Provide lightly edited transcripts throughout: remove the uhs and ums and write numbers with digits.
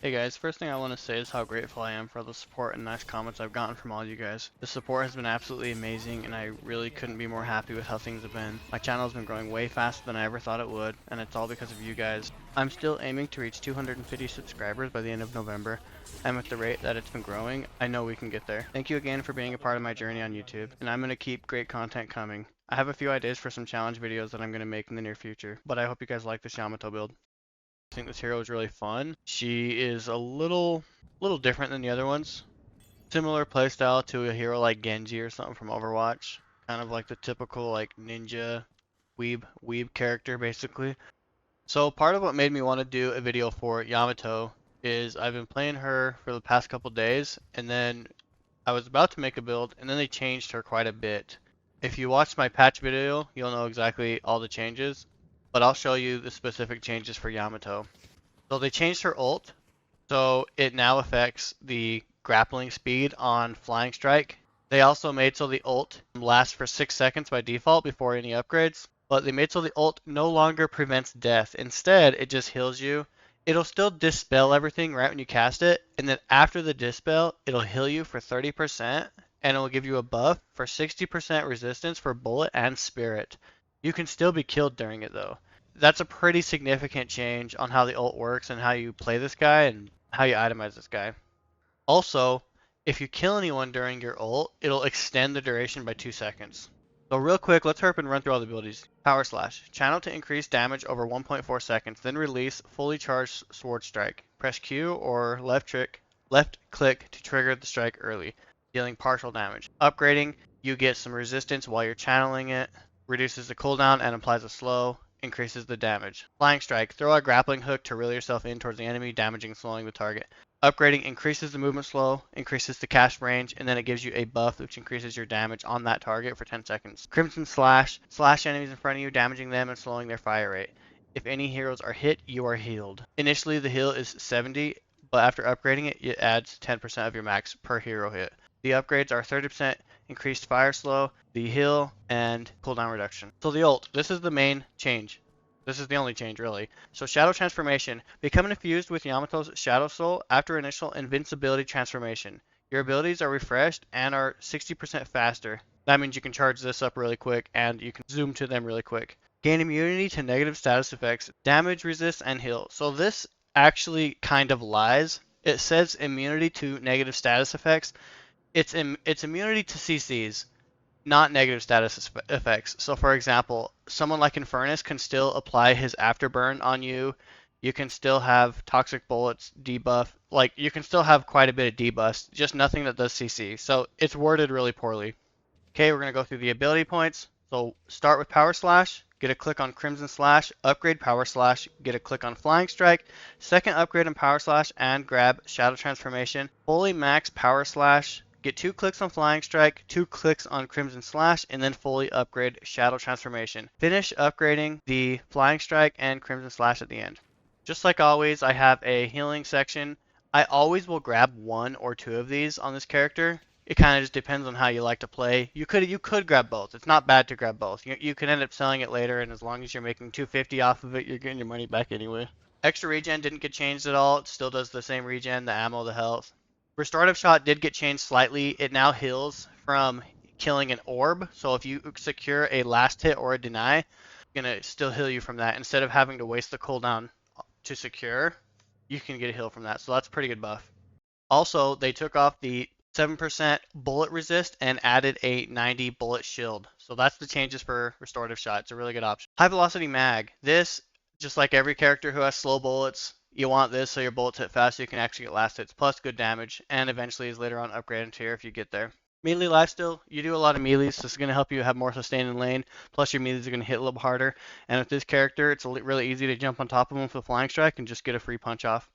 Hey guys, first thing I want to say is how grateful I am for the support and nice comments I've gotten from all you guys. The support has been absolutely amazing and I really couldn't be more happy with how things have been. My channel has been growing way faster than I ever thought it would, and it's all because of you guys. I'm still aiming to reach 250 subscribers by the end of November, and with the rate that it's been growing, I know we can get there. Thank you again for being a part of my journey on YouTube, and I'm going to keep great content coming. I have a few ideas for some challenge videos that I'm going to make in the near future, but I hope you guys like this Yamato build. I think this hero is really fun. She is a little different than the other ones. Similar playstyle to a hero like Genji or something from Overwatch. Kind of like the typical like ninja weeb character basically. So part of what made me want to do a video for Yamato is I've been playing her for the past couple days, and then I was about to make a build and then they changed her quite a bit. If you watch my patch video, you'll know exactly all the changes, but I'll show you the specific changes for Yamato. So they changed her ult, so it now affects the grappling speed on Flying Strike. They also made so the ult lasts for 6 seconds by default before any upgrades, but they made so the ult no longer prevents death. Instead, it just heals you. It'll still dispel everything right when you cast it, and then after the dispel, it'll heal you for 30%, and it'll give you a buff for 60% resistance for bullet and spirit. You can still be killed during it though. That's a pretty significant change on how the ult works and how you play this guy and how you itemize this guy. Also, if you kill anyone during your ult, it'll extend the duration by 2 seconds. So real quick, let's hurry up and run through all the abilities. Power Slash. Channel to increase damage over 1.4 seconds, then release fully charged sword strike. Press Q or left click to trigger the strike early, dealing partial damage. Upgrading, you get some resistance while you're channeling it, reduces the cooldown and applies a slow, increases the damage. Flying Strike. Throw a grappling hook to reel yourself in towards the enemy, damaging and slowing the target. Upgrading increases the movement slow, increases the cast range, and then it gives you a buff which increases your damage on that target for 10 seconds. Crimson Slash. Slash enemies in front of you, damaging them and slowing their fire rate. If any heroes are hit, you are healed. Initially the heal is 70, but after upgrading it, it adds 10% of your max per hero hit. The upgrades are 30% increased fire slow, the heal, and cooldown reduction. So the ult, this is the main change. This is the only change really. So Shadow Transformation. Become infused with Yamato's Shadow Soul after initial invincibility transformation. Your abilities are refreshed and are 60% faster. That means you can charge this up really quick and you can zoom to them really quick. Gain immunity to negative status effects, damage, resist, and heal. So this actually kind of lies. It says immunity to negative status effects. It's immunity to CCs, not negative status effects. So for example, someone like Infernus can still apply his afterburn on you. You can still have toxic bullets debuff. Like you can still have quite a bit of debuffs, just nothing that does CC. So it's worded really poorly. Okay, we're going to go through the ability points. So start with Power Slash, get a click on Crimson Slash, upgrade Power Slash, get a click on Flying Strike, second upgrade on Power Slash, and grab Shadow Transformation. Fully max Power Slash, get 2 clicks on Flying Strike, 2 clicks on Crimson Slash, and then fully upgrade Shadow Transformation. Finish upgrading the Flying Strike and Crimson Slash at the end. Just like always, I have a healing section. I always will grab 1 or 2 of these on this character. It kind of just depends on how you like to play. You could grab both. It's not bad to grab both. You can end up selling it later, and as long as you're making 250 off of it, you're getting your money back anyway. Extra regen didn't get changed at all. It still does the same regen, the ammo, the health. Restorative Shot did get changed slightly. It now heals from killing an orb. So if you secure a last hit or a deny, it's going to still heal you from that. Instead of having to waste the cooldown to secure, you can get a heal from that. So that's a pretty good buff. Also, they took off the 7% bullet resist and added a 90 bullet shield. So that's the changes for Restorative Shot. It's a really good option. High Velocity Mag. This, just like every character who has slow bullets, you want this so your bullets hit fast so you can actually get last hits, plus good damage, and eventually is later on upgraded to here if you get there. Melee lifesteal, you do a lot of melees, so this is going to help you have more sustain in lane, plus your melees are going to hit a little harder, and with this character, it's really easy to jump on top of them with a Flying Strike and just get a free punch off.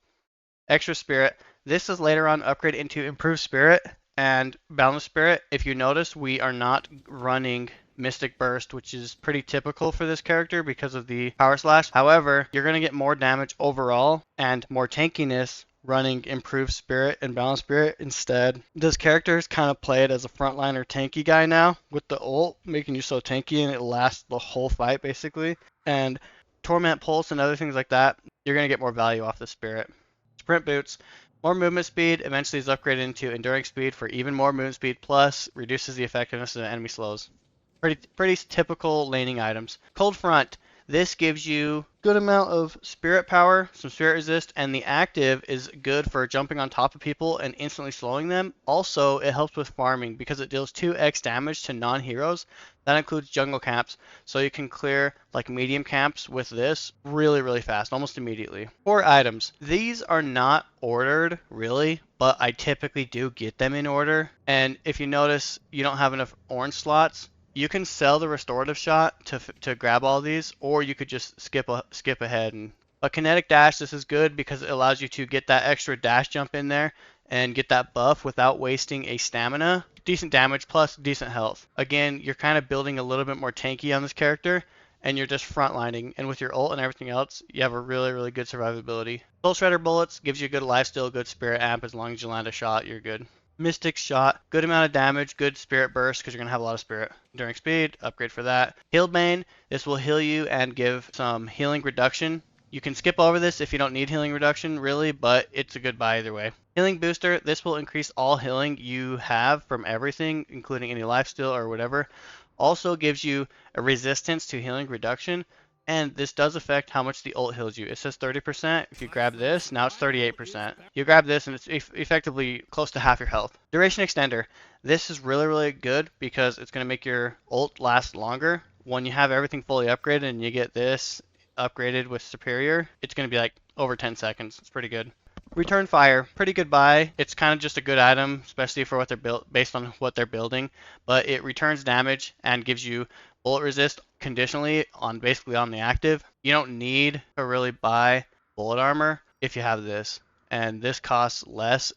Extra Spirit, this is later on upgrade into Improved Spirit and Balanced Spirit. If you notice, we are not running Mystic Burst, which is pretty typical for this character because of the Power Slash. However, you're going to get more damage overall and more tankiness running Improved Spirit and Balanced Spirit instead. This character is kind of played as a frontliner tanky guy now with the ult, making you so tanky and it lasts the whole fight basically. And Torment Pulse and other things like that, you're going to get more value off the Spirit. Sprint boots. More movement speed eventually is upgraded into enduring speed for even more movement speed, plus reduces the effectiveness of the enemy slows. Pretty typical laning items. Cold Front. This gives you good amount of spirit power, some spirit resist, and the active is good for jumping on top of people and instantly slowing them. Also, it helps with farming because it deals 2x damage to non-heroes. That includes jungle camps, so you can clear like medium camps with this really fast, almost immediately. 4 items. These are not ordered really, but I typically do get them in order. And if you notice, you don't have enough orange slots. You can sell the restorative shot to grab all these, or you could just skip ahead. And a kinetic dash, this is good because it allows you to get that extra dash jump in there and get that buff without wasting a stamina. Decent damage plus decent health. Again, you're kind of building a little bit more tanky on this character, and you're just frontlining. And with your ult and everything else, you have a really good survivability. Soul Shredder bullets gives you a good lifesteal, good spirit amp. As long as you land a shot, you're good. Mystic Shot, good amount of damage, good spirit burst because you're going to have a lot of spirit. Enduring speed, upgrade for that. Healed Bane, this will heal you and give some healing reduction. You can skip over this if you don't need healing reduction really, but it's a good buy either way. Healing Booster, this will increase all healing you have from everything, including any lifesteal or whatever. Also gives you a resistance to healing reduction. And this does affect how much the ult heals you. It says 30%. If you grab this, now it's 38%. You grab this and it's effectively close to half your health. Duration extender. This is really good because it's going to make your ult last longer. When you have everything fully upgraded and you get this upgraded with superior, it's going to be like over 10 seconds. It's pretty good. Return Fire, pretty good buy. It's kind of just a good item, especially for what they're built based on what they're building. But it returns damage and gives you bullet resist conditionally on basically on the active. You don't need to really buy bullet armor if you have this, and this costs less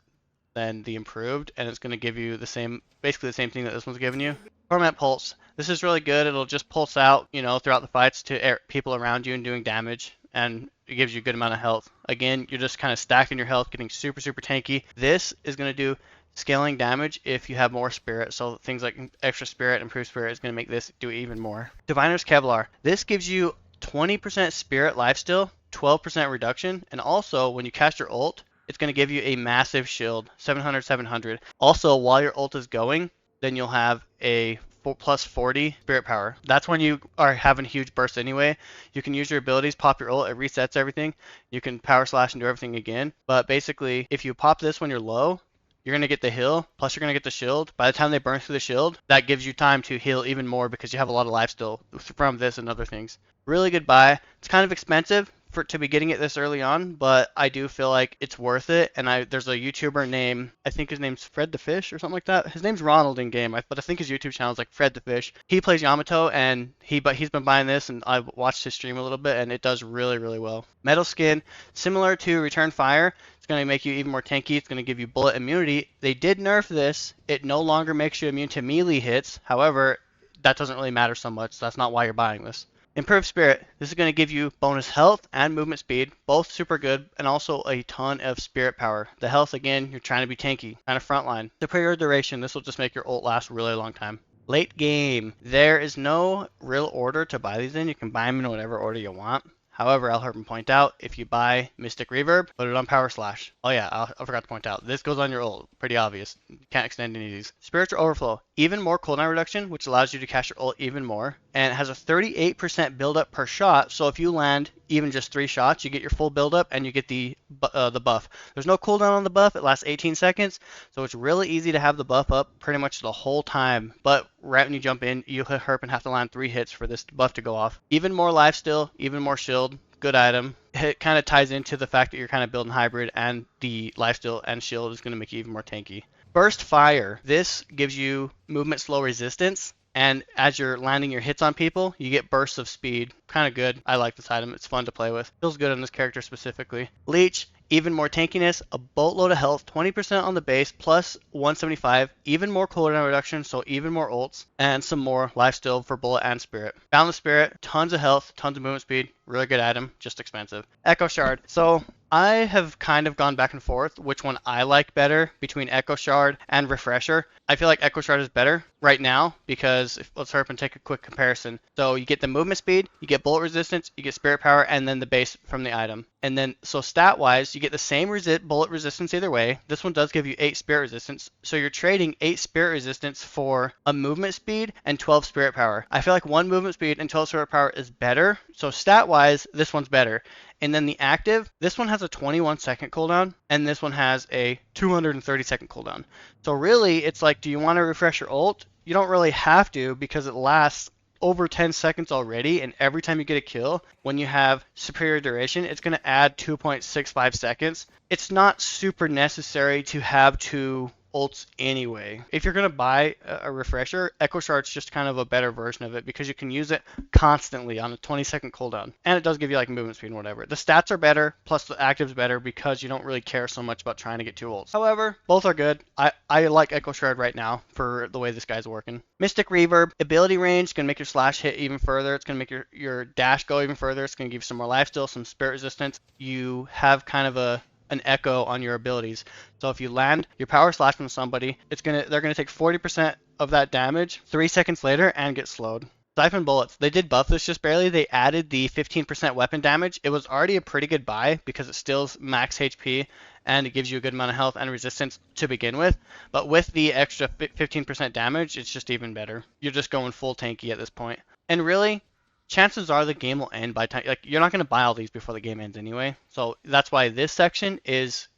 than the improved, and it's going to give you the same, basically the same thing that this one's giving you. Torment Pulse. This is really good. It'll just pulse out, throughout the fights to people around you and doing damage, and it gives you a good amount of health. Again, you're just kind of stacking your health, getting super tanky. This is going to do scaling damage if you have more spirit, so things like extra spirit, improved spirit is going to make this do even more. Diviner's Kevlar. This gives you 20% spirit lifesteal, 12% reduction, and also when you cast your ult, it's going to give you a massive shield, 700. Also, while your ult is going, then you'll have a plus 40 spirit power. That's when you are having a huge burst anyway. You can use your abilities, pop your ult, it resets everything. You can power slash and do everything again. But basically, if you pop this when you're low, you're going to get the heal, plus you're going to get the shield. By the time they burn through the shield, that gives you time to heal even more because you have a lot of life still from this and other things. Really good buy. It's kind of expensive to be getting it this early on, but I do feel like it's worth it. And there's a YouTuber named, I think his name's Fred the Fish or something like that. His name's Ronald in game, but I think his YouTube channel is like Fred the Fish. He plays Yamato, and he's been buying this, and I've watched his stream a little bit, and it does really well. Metal Skin, similar to Return Fire. It's going to make you even more tanky. It's going to give you bullet immunity. They did nerf this. It no longer makes you immune to melee hits. However, that doesn't really matter so much. So that's not why you're buying this. Improved Spirit. This is going to give you bonus health and movement speed, both super good, and also a ton of spirit power. The health, again, you're trying to be tanky, kind of frontline. Superior Duration. This will just make your ult last a really long time. Late game. There is no real order to buy these in. You can buy them in whatever order you want. However, I'll help and point out, if you buy Mystic Reverb, put it on Power Slash. Oh yeah, I forgot to point out, this goes on your ult. Pretty obvious. You can't extend any of these. Spiritual Overflow, even more cooldown reduction, which allows you to cast your ult even more. And it has a 38% buildup per shot, so if you land even just 3 shots, you get your full buildup and you get the buff. There's no cooldown on the buff, it lasts 18 seconds, so it's really easy to have the buff up pretty much the whole time. But right when you jump in, you herp and have to land 3 hits for this buff to go off. Even more lifesteal, even more shield, good item. It kind of ties into the fact that you're kind of building hybrid, and the lifesteal and shield is going to make you even more tanky. Burst Fire. This gives you movement slow resistance, and as you're landing your hits on people, you get bursts of speed. Kind of good. I like this item. It's fun to play with. Feels good on this character specifically. Leech. Even more tankiness, a boatload of health, 20% on the base, plus 175, even more cooldown reduction, so even more ults, and some more lifesteal for bullet and spirit. Boundless Spirit, tons of health, tons of movement speed, really good item, just expensive. Echo Shard. So I have kind of gone back and forth which one I like better between Echo Shard and Refresher. I feel like Echo Shard is better right now because let's hurry up and take a quick comparison. So you get the movement speed, you get bullet resistance, you get spirit power, and then the base from the item. And then so stat wise, you get the same bullet resistance either way. This one does give you 8 spirit resistance. So you're trading 8 spirit resistance for a movement speed and 12 spirit power. I feel like 1 movement speed and 12 spirit power is better. So stat wise, this one's better. And then the active, this one has a 21-second cooldown, and this one has a 230-second cooldown. So really, it's like, do you want to refresh your ult? You don't really have to because it lasts over 10 seconds already, and every time you get a kill, when you have superior duration, it's going to add 2.65 seconds. It's not super necessary to have 2 ults anyway. If you're going to buy a refresher, Echo Shard's just kind of a better version of it because you can use it constantly on a 20-second cooldown. And it does give you like movement speed and whatever. The stats are better, plus the active's better because you don't really care so much about trying to get 2 ults. However, both are good. I like Echo Shard right now for the way this guy's working. Mystic Reverb, ability range, going to make your slash hit even further. It's going to make your dash go even further. It's going to give you some more lifesteal, some spirit resistance. You have kind of an echo on your abilities. So if you land your power slash from somebody, they're gonna take 40% of that damage 3 seconds later and get slowed. Siphon Bullets, they did buff this just barely. They added the 15% weapon damage. It was already a pretty good buy because it steals max HP and it gives you a good amount of health and resistance to begin with. But with the extra 15% damage, it's just even better. You're just going full tanky at this point. And really, chances are the game will end by time, like you're not going to buy all these before the game ends anyway. So that's why this section is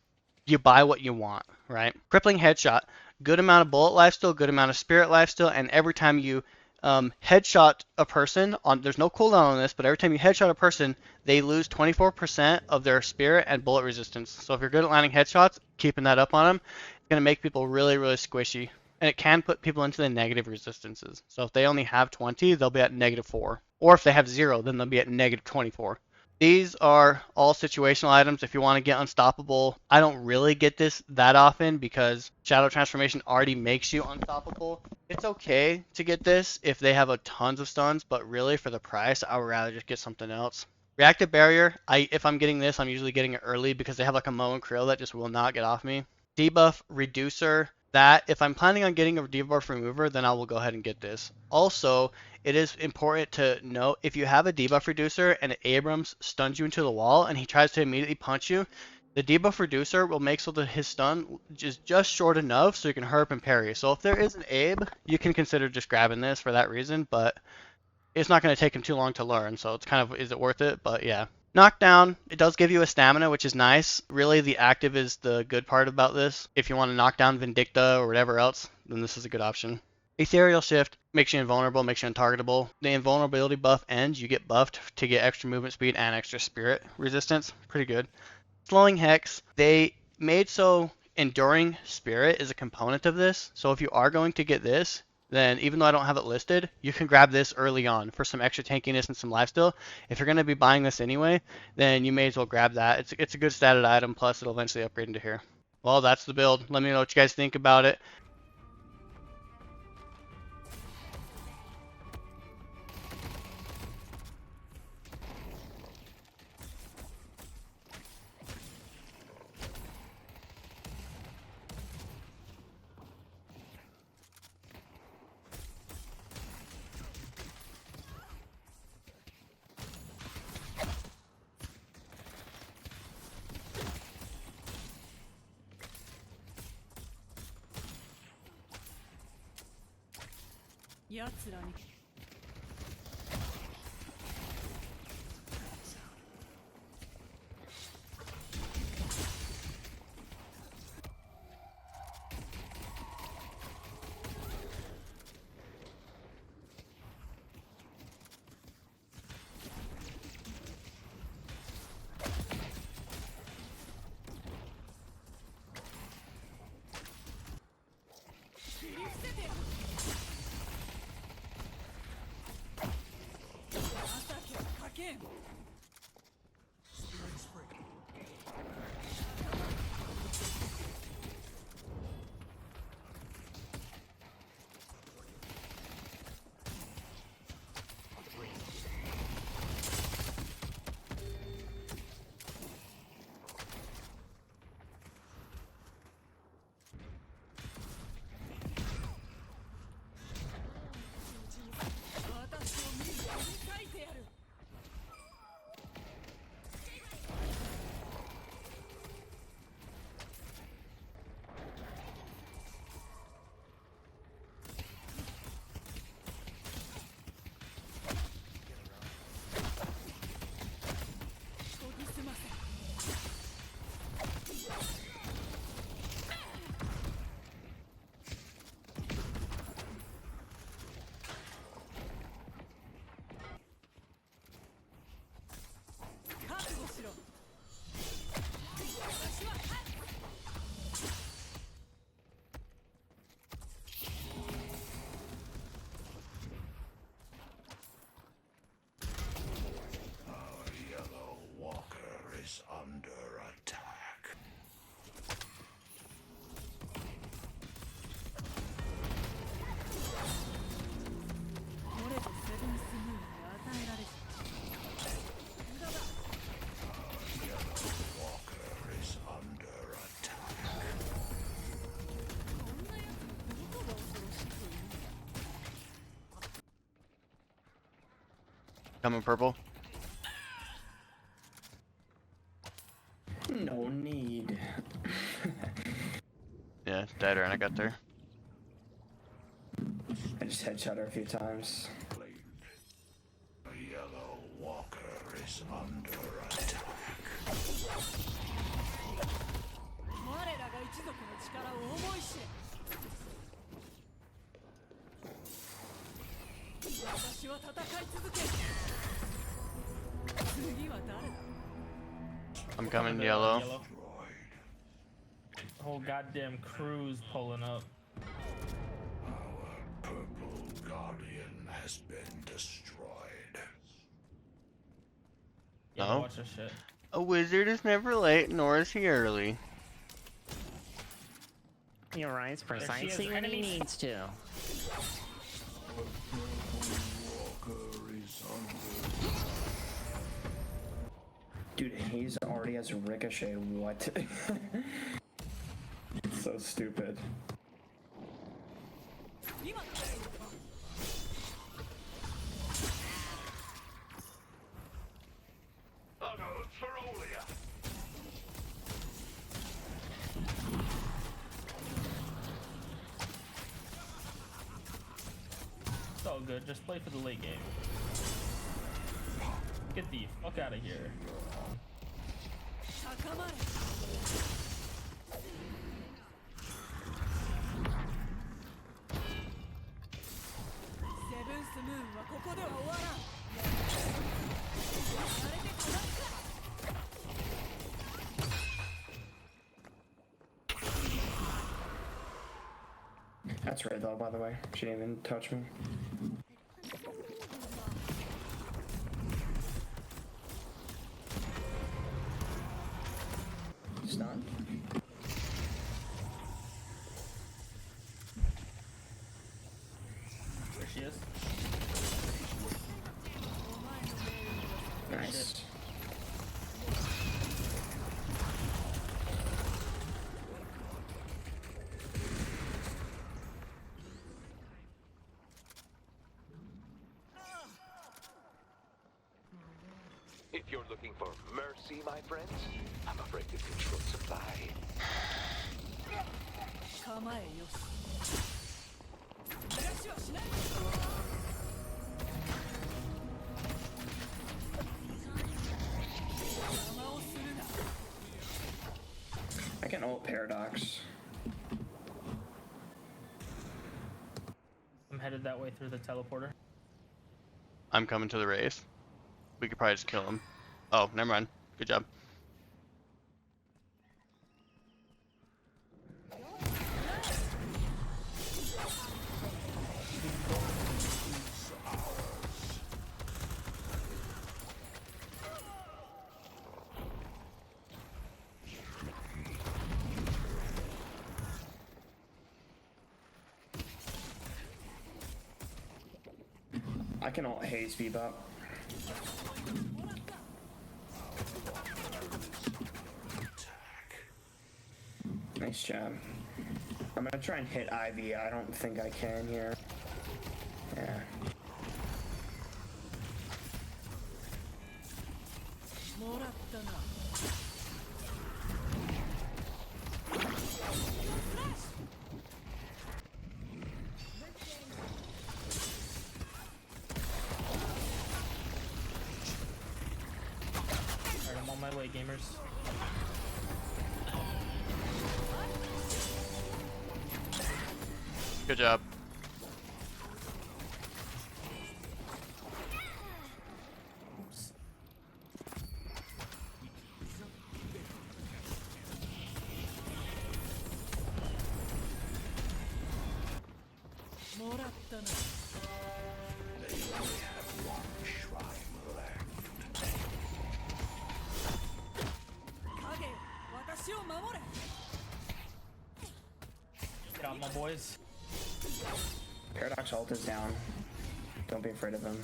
you buy what you want, right? Crippling Headshot, good amount of bullet lifesteal, good amount of spirit lifesteal, and every time you headshot a person, there's no cooldown on this, but every time you headshot a person, they lose 24% of their spirit and bullet resistance. So if you're good at landing headshots, keeping that up on them, it's going to make people really, really squishy. And it can put people into the negative resistances. So if they only have 20, they'll be at -4. Or if they have 0, then they'll be at -24. These are all situational items if you want to get unstoppable. I don't really get this that often because Shadow Transformation already makes you unstoppable. It's okay to get this if they have tons of stuns, but really for the price, I would rather just get something else. Reactive Barrier, if I'm getting this, I'm usually getting it early because they have like a Moe and Krill that just will not get off me. Debuff Reducer, that if I'm planning on getting a debuff remover, then I will go ahead and get this. Also, it is important to note if you have a debuff reducer and Abrams stuns you into the wall and he tries to immediately punch you, the debuff reducer will make so that his stun is just short enough so you can hurry up and parry. So if there is an Abe, you can consider just grabbing this for that reason, but it's not going to take him too long to learn, so it's kind of, is it worth it? But yeah. Knockdown, it does give you a stamina, which is nice. Really, the active is the good part about this. If you want to knock down Vindicta or whatever else, then this is a good option. Ethereal Shift makes you invulnerable, makes you untargetable. The invulnerability buff ends, you get buffed to get extra movement speed and extra spirit resistance. Pretty good. Slowing Hex, they made so enduring spirit is a component of this. So if you are going to get this, then even though I don't have it listed, you can grab this early on for some extra tankiness and some lifesteal. If you're going to be buying this anyway, then you may as well grab that. It's a good statted item, plus it'll eventually upgrade into here. Well, that's the build. Let me know what you guys think about it. Coming purple. No need. Yeah, dead and I got there. I just headshot her a few times. The yellow walker is under attack. 我らが一族の力を思い知れ。私は戦い続ける。次は誰だ？ I'm coming yellow. Whole goddamn crew's pulling up. Our purple guardian has been destroyed. Yeah, No. watch this shit. A wizard is never late, nor is he early. He arrives precisely when he needs to. Walker is under. Dude, Haze already has ricochet. What? It's so stupid. It's all good. Just play for the late game. Get the fuck out of here. 高まれ。セブンスムーンはここでは終わらん。やれてこないか。 That's right though, by the way. She didn't even touch me. Stunned. There she is. Nice. If you're looking for mercy, my friends, I'm afraid this control supply. 構えよし。逃がしはしない。 邪魔をするな。 I can ult Paradox. I'm headed that way through the teleporter. I'm coming to the race. We could probably just kill him. Oh, never mind. Good job. I can ult Haze Bebop. Nice job. I'm gonna try and hit Ivy. I don't think I can here. Yeah. もらったな。 Alright, I'm on my way, gamers. Good job. Oops. They only have one shrine left. 影よ、私を守れ。 Get out, my boys. Paradox ult is down. Don't be afraid of him.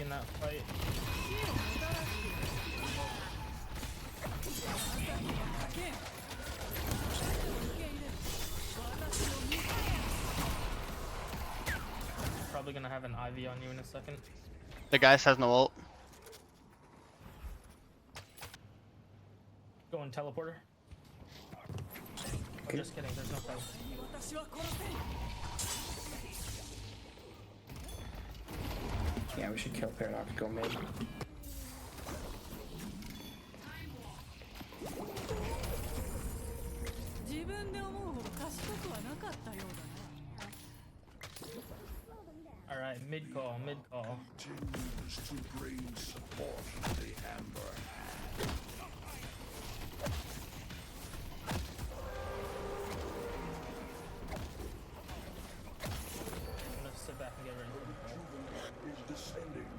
in that fight. Probably gonna have an Ivy on you in a second. The guy has no ult. Going teleporter. Oh, just kidding, there's no teleporter. Yeah, we should kill Paradox, go mid. Alright, mid call, mid call. Continues to bring support to the Amber Hand. I'm gonna sit back and get ready for the call. Is descending.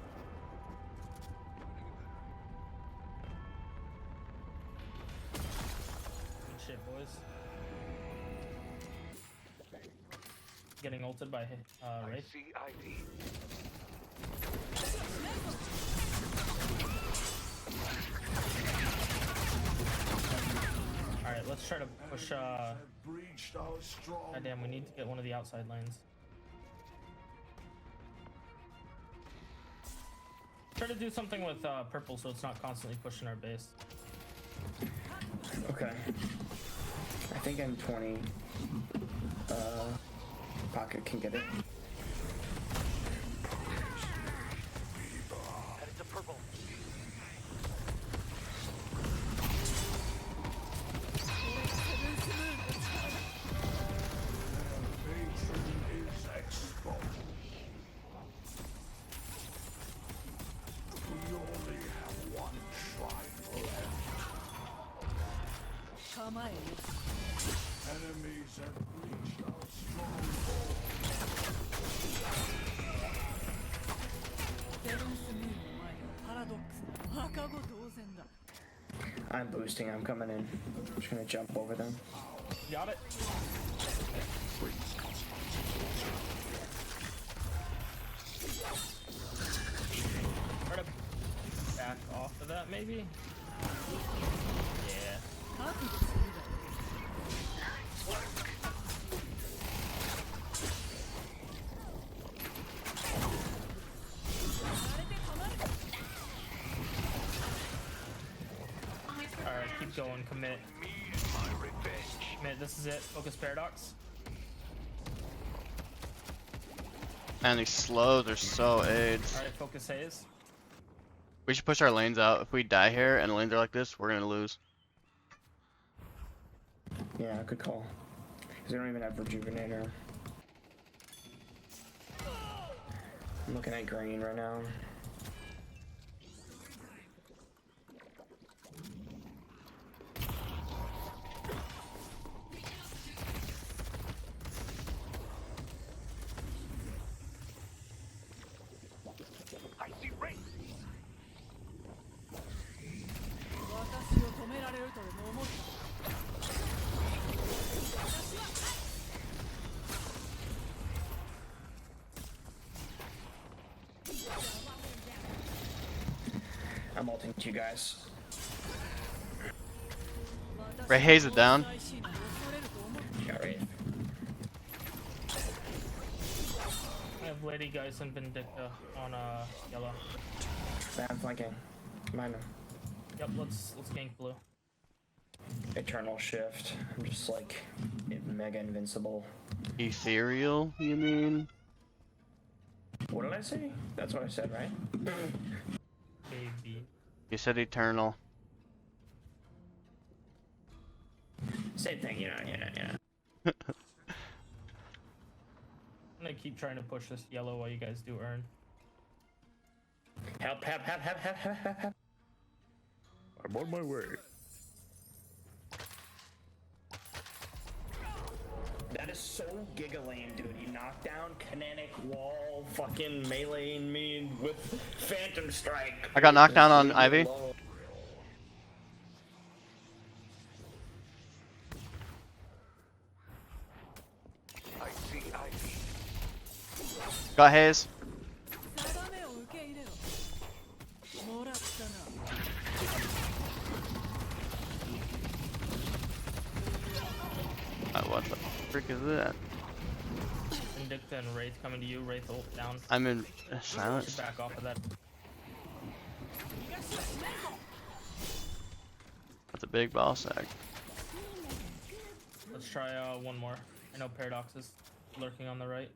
Good shit, boys. Getting ulted by I Wraith. see ID. Alright, let's try to push Breached our strong. goddamn, we need to get one of the outside lanes. Try to do something with purple so it's not constantly pushing our base. Okay. I think M20 Pocket can get it. Headed to purple. Patron is exposed. We only have one shrine left. Enemies have breached our stronghold. I'm boosting, I'm coming in. I'm just gonna jump over them. Got it? Try to back off of that, maybe? Yeah. Alright, keep going, commit. Me and my revenge. Commit, this is it. Focus Paradox. Man, these slows are so AIDS. Alright, focus Haze. We should push our lanes out. If we die here and the lanes are like this, we're gonna lose. Yeah, good call. Because they don't even have Rejuvenator. I'm looking at green right now. I see Wraith. I'm ulting to you guys. Ray Haze it down. Yeah, right. I have Lady Geist and Vindicta on yellow. I'm flanking. Mine. Yep, let's gank blue. Eternal shift. I'm just like mega invincible. Ethereal, you mean? What did I say? That's what I said, right? Baby. You said eternal. Same thing, you know. I'm gonna keep trying to push this yellow while you guys do earn. Help, help, help, help, help, help, help, help. I'm on my way. That is so giga lame, dude. You knock down Kinetic Wall, fucking meleeing me with Phantom Strike. I got knocked down on Ivy. I see ID. Got Haze. heck is that? Vindicta and Wraith coming to you. Wraith ult down. I'm in Should silence. back off of that. That's a big ball sack. Let's try one more. I know Paradox is lurking on the right.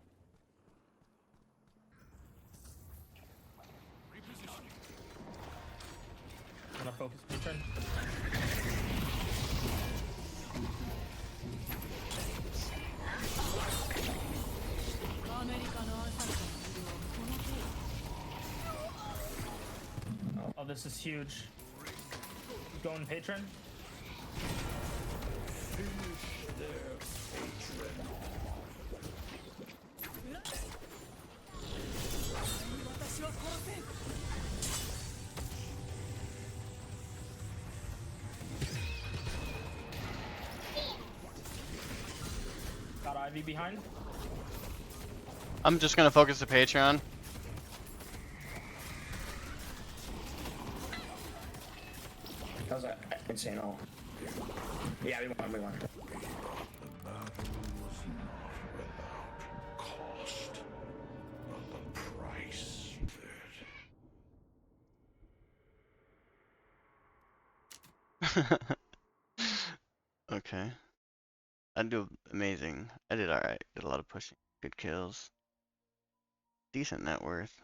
I'm gonna focus my turn. Oh, this is huge. Going patron. Got Ivy behind. I'm just gonna focus the Patreon. That was an insane ult. Yeah, we won. The battle was not without cost, but the price did. Okay. I do amazing. I did alright. Did a lot of pushing. Good kills. Decent net worth.